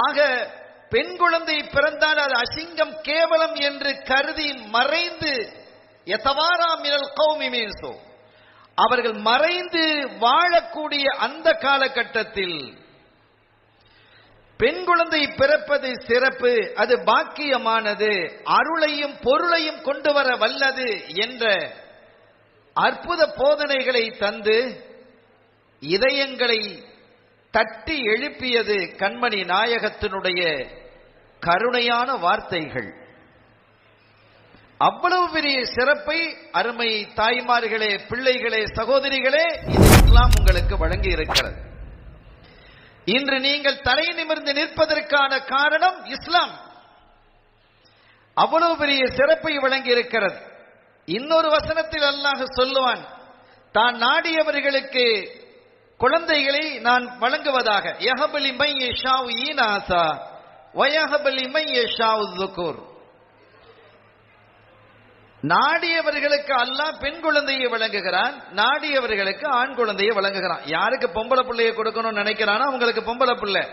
ஆக பெண் குழந்தை பிறந்தால் அது அசிங்கம் கேவலம் என்று கருதி மறைந்து அவர்கள் மறைந்து வாழக்கூடிய அந்த காலகட்டத்தில் பெண் குழந்தை பிறப்பது சிறப்பு, அது பாக்கியமானது, அருளையும் பொருளையும் கொண்டு வர வல்லது என்ற அற்புத போதனைகளை தந்து இதயங்களை தட்டி எழுப்பியது கண்மணி நாயகத்தினுடைய கருணையான வார்த்தைகள். அவ்வளவு பெரிய சிறப்பை அருமை தாய்மார்களே, பிள்ளைகளே, சகோதரிகளே, இஸ்லாம் உங்களுக்கு வழங்கி இருக்கிறது. இன்று நீங்கள் தலை நிமிர்ந்து நிற்பதற்கான காரணம் இஸ்லாம் அவ்வளவு பெரிய சிறப்பை வழங்கி இருக்கிறது. இன்னொரு வசனத்தில் அல்லாஹ் சொல்லுவான், தான் நாடியவர்களுக்கு குழந்தைகளை நான் வழங்குவதாக. யஹபலி மை யஷாஉ ஈனாஸா வயஹபலி மை யஷாஉ ذுகுர். நாடியவர்களுக்கு அல்லாஹ் பெண் குழந்தையை வழங்குகிறான், நாடியவர்களுக்கு ஆண் குழந்தையை வழங்குகிறான். யாருக்கு பொம்பளை பிள்ளையை கொடுக்கணும்னு நினைக்கிறானோ அவங்களுக்கு பொம்பளை பிள்ளை,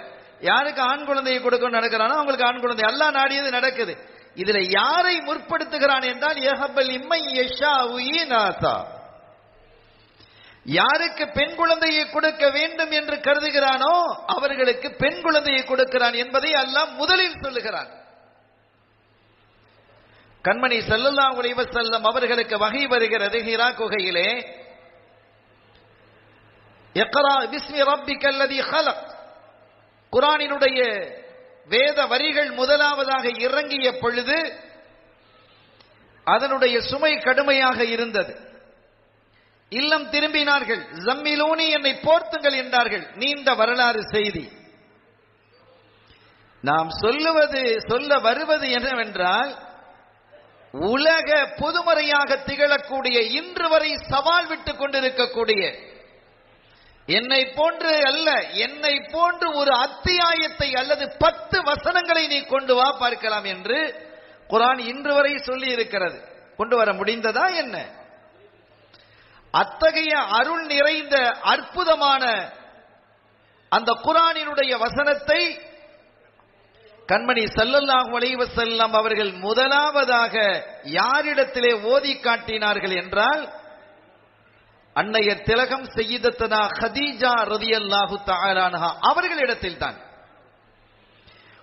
யாருக்கு ஆண் குழந்தையை கொடுக்கணும்னு நினைக்கிறானோ அவங்களுக்கு ஆண் குழந்தை. அல்லாஹ் நாடியது நடக்குது. இதுல யாரை முற்படுத்துகிறான் என்றால் யஹபல் இம்மை யஷாஉ ஈனாஸா, யாருக்கு பெண் குழந்தையை கொடுக்க வேண்டும் என்று கருதுகிறானோ அவர்களுக்கு பெண் குழந்தையை கொடுக்கிறான் என்பதை அல்லாஹ் முதலில் சொல்லுகிறான். கண்மணி ஸல்லல்லாஹு அலைஹி வஸல்லம் அவர்களுக்கு வஹி வருகிறது ஹிரா குகையிலே. இக்ரா பிஸ்மி ரப்பிக்கல்லதி ஹலக், குர்ஆனினுடைய வேத வரிகள் முதலாவதாக இறங்கிய பொழுது அதனுடைய சுமை கடுமையாக இருந்தது. இல்லம் திரும்பினார்கள். ஜம்மிலூனி, என்னை போர்த்துங்கள் என்றார்கள். நீண்ட வரலாறு செய்தி. நாம் சொல்ல வருவது என்னவென்றால், உலக பொதுமறையாக திகழக்கூடிய, இன்று வரை சவால் விட்டுக் கொண்டிருக்கக்கூடிய, என்னை போன்று அல்ல, என்னை போன்று ஒரு அத்தியாயத்தை அல்லது 10 வசனங்களை நீ கொண்டு வா பார்க்கலாம் என்று குர்ஆன் இன்று வரை சொல்லி இருக்கிறது. கொண்டு வர முடிந்ததா என்ன? அத்தகைய அருள் நிறைந்த அற்புதமான அந்த குர்ஆனினுடைய வசனத்தை கண்மணி ஸல்லல்லாஹு அலைஹி வஸல்லம் அவர்கள் முதலாவதாக யாரிடத்திலே ஓதி காட்டினார்கள் என்றால், அன்னைய திலகம் சய்யிதத்துனா கதீஜா ரலியல்லாஹு தஆலா அன்ஹா அவர்களிடத்தில் தான்,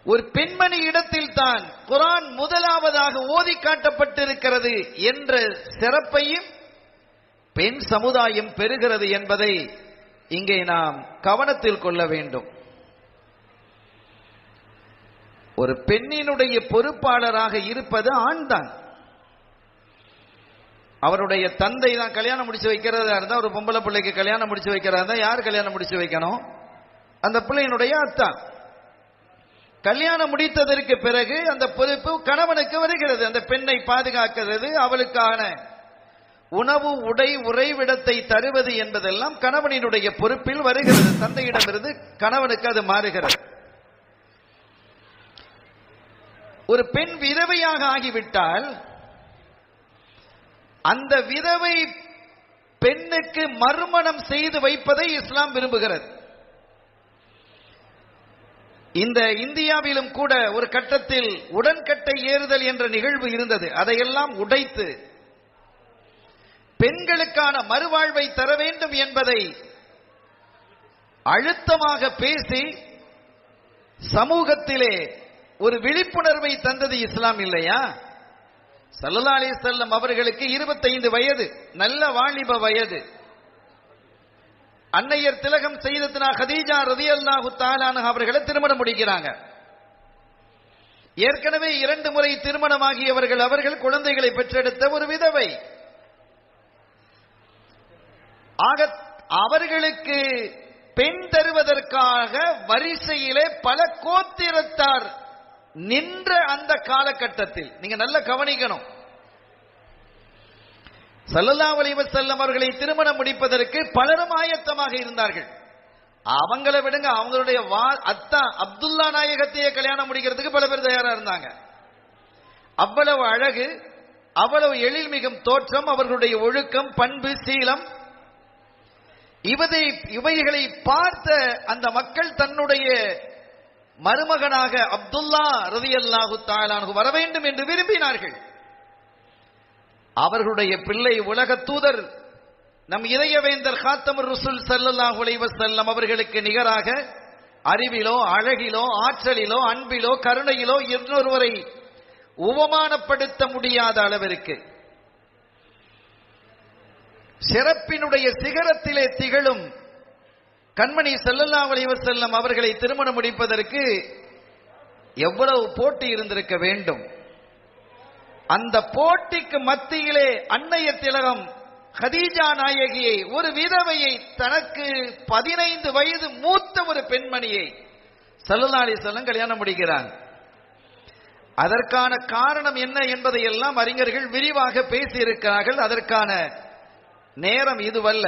ஒரு பெண்மணி இடத்தில் தான் குர்ஆன் முதலாவதாக ஓதி காட்டப்பட்டிருக்கிறது என்ற சிறப்பையும் பெண் சமுதாயம் பெறுகிறது என்பதை இங்கே நாம் கவனத்தில் கொள்ள வேண்டும். ஒரு பெண்ணினுடைய பொறுப்பாளராக இருப்பது ஆண் தான். அவருடைய தந்தை தான் கல்யாணம் முடிச்சு வைக்கிறதா இருந்தா, ஒரு பொம்பளை பிள்ளைக்கு கல்யாணம் முடிச்சு வைக்கிறதா இருந்தா யார் கல்யாணம் முடிச்சு வைக்கணும்? அந்த பிள்ளையினுடைய அத்தா. கல்யாணம் முடித்ததற்கு பிறகு அந்த பொறுப்பு கணவனுக்கு வருகிறது. அந்த பெண்ணை பாதுகாக்கிறது, அவளுக்கான உணவு, உடை, உறைவிடத்தை தருவது என்பதெல்லாம் கணவனினுடைய பொறுப்பில் வருகிறது. தந்தையிடமிருந்து கணவனுக்கு அது மாறுகிறது. ஒரு பெண் விதவையாக ஆகிவிட்டால் அந்த விதவை பெண்ணுக்கு மறுமணம் செய்து வைப்பதை இஸ்லாம் விரும்புகிறது. இந்த இந்தியாவிலும் கூட ஒரு கட்டத்தில் உடன்கட்டை ஏறுதல் என்ற நிகழ்வு இருந்தது. அதையெல்லாம் உடைத்து பெண்களுக்கான மறுவாழ்வை தர வேண்டும் என்பதை அழுத்தமாக பேசி சமூகத்திலே ஒரு விழிப்புணர்வை தந்தது இஸ்லாம் இல்லையா? ஸல்லல்லாஹு அலைஹி வஸல்லம் அவர்களுக்கு 25 வயது, நல்ல வாலிப வயது. அன்னையர் திலகம் சய்யிதத்துனா கதீஜா ரலியல்லாஹு தஆலா அன்ஹா அவர்களை திருமணம் முடிக்கிறாங்க. ஏற்கனவே 2 முறை திருமணமாகியவர்கள், அவர்கள் குழந்தைகளை பெற்றெடுத்த ஒரு விதவை. ஆக அவர்களுக்கு பெண் தருவதற்காக வரிசையிலே பல கோத்திரத்தார் நின்ற அந்த காலகட்டத்தில் நீங்க நல்ல கவனிக்கணும். ஸல்லல்லாஹு அலைஹி வஸல்லம் அவர்களை திருமணம் முடிப்பதற்கு பலரும் ஆயத்தமாக இருந்தார்கள். அவங்களை விடுங்க, அவங்களுடைய அத்தா அப்துல்லா நாயகத்தையே கல்யாணம் முடிக்கிறதுக்கு பல பேர் தயாரா இருந்தாங்க. அவ்வளவு அழகு, அவ்வளவு எழில்மிகும் தோற்றம், அவர்களுடைய ஒழுக்கம், பண்பு, சீலம், இவைகளை பார்த்த அந்த மக்கள் தன்னுடைய மருமகனாக அப்துல்லா ரலியல்லாஹு தஆலா அன்ஹு வர வேண்டும் என்று விரும்பினார்கள். அவர்களுடைய பிள்ளை உலக தூதர் நம் இதயவேந்தர் காத்தமுர் ரசூல் ஸல்லல்லாஹு அலைஹி வஸல்லம் அவர்களுக்கு நிகராக அறிவிலோ, அழகிலோ, ஆற்றலிலோ, அன்பிலோ, கருணையிலோ இன்னொருவரை உவமானப்படுத்த முடியாத அளவிற்கு சிறப்பினுடைய சிகரத்திலே திகழும் கண்மணி ஸல்லல்லாஹு அலைஹி வஸல்லம் அவர்களை திருமணம் முடிப்பதற்கு எவ்வளவு போட்டி இருந்திருக்க வேண்டும். அந்த போட்டிக்கு மத்தியிலே அன்னைய திலகம் கதீஜா நாயகியை, ஒரு விதவையை, தனக்கு 15 வயது மூத்த ஒரு பெண்மணியை ஸல்லல்லாஹு அலைஹி வஸல்லம் கல்யாணம் முடிக்கிறாங்க. அதற்கான காரணம் என்ன என்பதை எல்லாம் அறிஞர்கள் விரிவாக பேசியிருக்கிறார்கள். அதற்கான நேரம் இதுவல்ல.